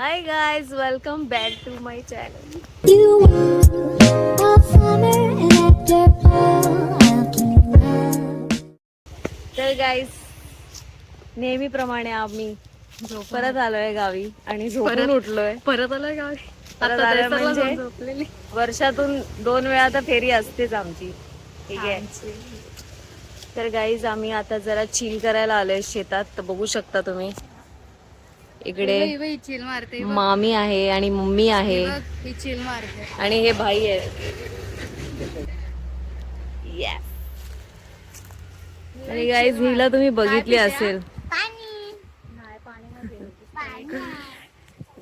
High guys, welcome back to my channel. तर guys, नेहमीप्रमाणे आम्ही परत आलोय गावी आणि झोपून उठलोय. परत आलोय गावी. परत आलोय म्हणजे वर्षातून 2 वेळा तर फेरी असतेच आमची. ठीक आहे. तर गाइस, आम्ही आता जरा चिल करायला आलोय शेतात. तर बघू शकता तुम्ही इकडे चिल मारते. मामी आहे आणि मम्मी आहे ही चिल मारते आणि हे भाई आहे. आणि गाईज हिला तुम्ही बघितली असेल.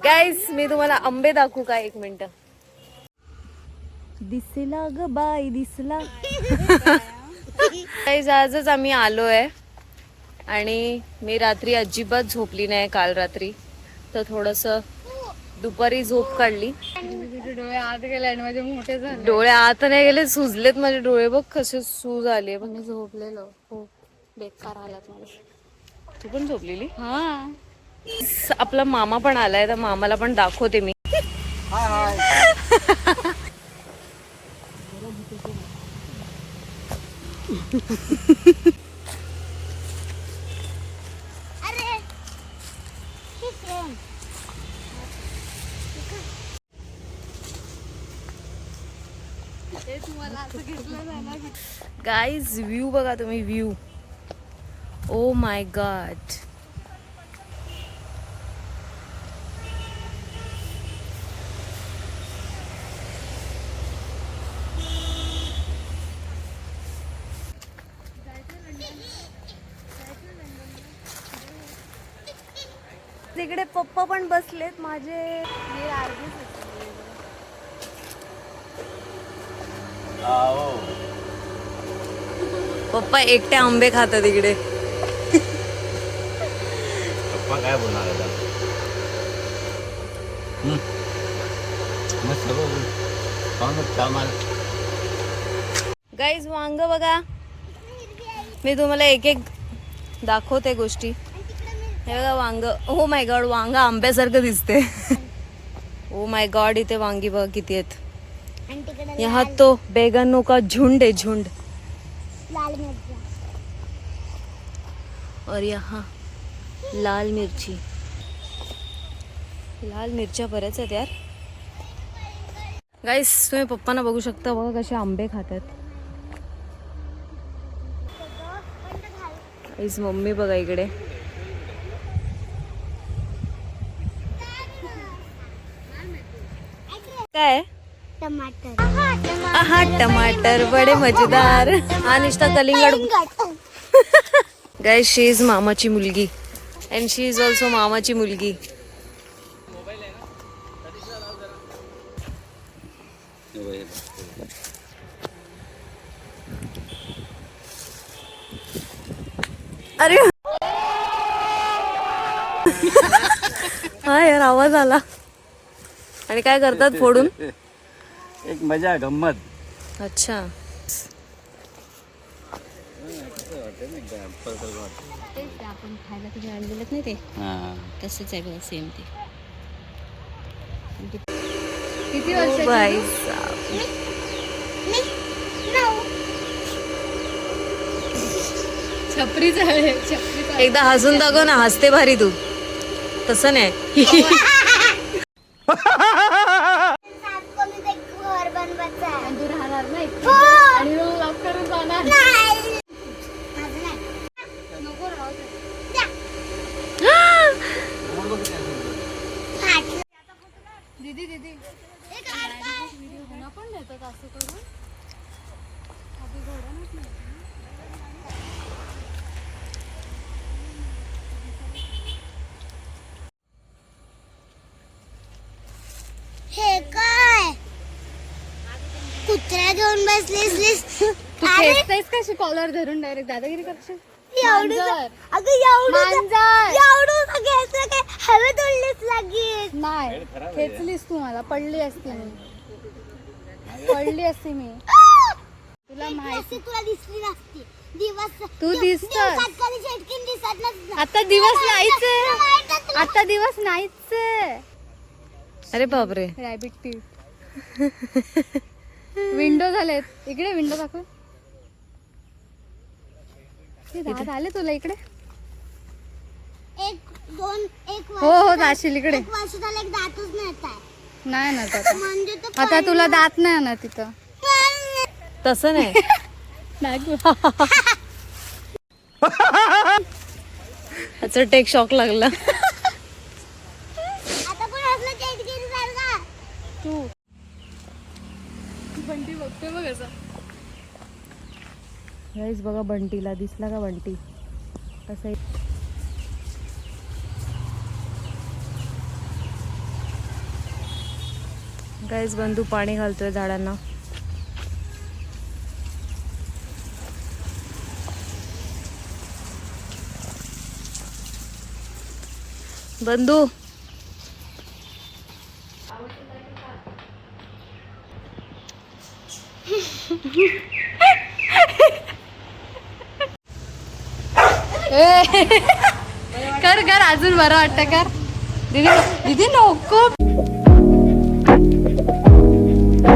गाईज मी तुम्हाला आंबे दाखवू का? 1 मिनिट. दिसला ग बाई दिसला. गाईज आजच आम्ही आलोय आणि मी रात्री अजिबात झोपली नाही काल रात्री. तर थोडस दुपारी झोप काढली. डोळे आत गेले आणि माझे मोठे झाले. डोळे आत नाही गेले, सुजलेत माझे डोळे. बघ कसे सूज आले. बघ मी झोपलेलो खूप बेकार आलात मला. तू पण झोपलेली? हा. आपला मामा पण आलाय, तर मामाला पण दाखवते मी. गाईज व्ह्यू बघा तुम्ही, व्ह्यू. Oh my God. तिकडे पप्पा पण बसलेत माझे. पप्पा एकटे आंबे खातात इकडे. पप्पा काय बोलणार आता? गाईज वांग बघा, मी तुम्हाला एक एक दाखवते गोष्टी. हे बघा वांग. ओ माय गॉड, वांग आंब्यासारखं दिसते. ओ माय गॉड, इथे वांगी बघा किती आहेत. यहाँ तो बैगनों का झुंड है, झुंड. लाल मिर्च और यहाँ लाल मिरची. लाल मिरच्या बऱ्याच आहेत यार. गाईस तुम्ही पप्पांना बघू शकता, बघा कसे आंबे खातात. गाईस मम्मी बघा इकडे. काय? टमाटर. आहा टमाटर बडे मजेदार. हा निष्ठा कलिंगड. गाईस शी इज मामाची मुलगी अँड शी इज ऑल्सो मामाची मुलगी. अरे हा यार, आवाज आला. आणि काय करतात फोडून? एक मजा गंमत. अच्छा. आपण खायला तुझ्या आणलेलं नाही ते तसंच आहे बघा, सेम ते. किती वर्ष? बाई छपरी झाले. छपरी एकदा हसून दाखव ना. हसते भारी तू. तसं नाही. घर बनवायचं आहे. आणि तू राहणार नाही हो. आणि मग लॉक करून जाणार. नाही. नको राहू दे. दीदी दीदी व्हिडिओ गुन्हा पण देतात असं करून. आधी घोड्यानच नाही. हे काय कुत्र्या घेऊन बसलीस? तू खेचतेस कशी कॉलर धरून डायरेक्ट दादागिरी करशील? एवढं अगं एवढं मांजर. एवढं घ्यायचं काय? हवेत उडलीच लागेल. नाही खेचलीस तू मला. पडली असती मी. पडली असती मी. तुला माहिती. तुला दिसली नसती. दिवस तू दिसतोस. दिवसात कधी झटकीन दिसत नसतं. आता दिवस नाहीच आहे. आता दिवस नाहीच आहे. अरे बापरे. Rabbit teeth. विंडो झालेत इकडे. विंडो दाखव. ते दात आले तुला इकडे. एक दोन एक हो हो जाशील इकडे. एक वर्ष झालं एक दातच नाही येत आहे. नाही ना आता. म्हणजे तो आता तुला दात नाही ना तिथं. तसं नाही. त्याचा टेक शॉक लागला. आता पण असलं चेटगिरी सारखा. तू बंटी बघते बघ असं. गाईस बघा बंटीला. दिसला का बंटी कसं. गाईस बंधू पाणी घालतोय झाडांना. बंधू कर कर अजून बरं वाटतं कर. दीदी दीदी नको.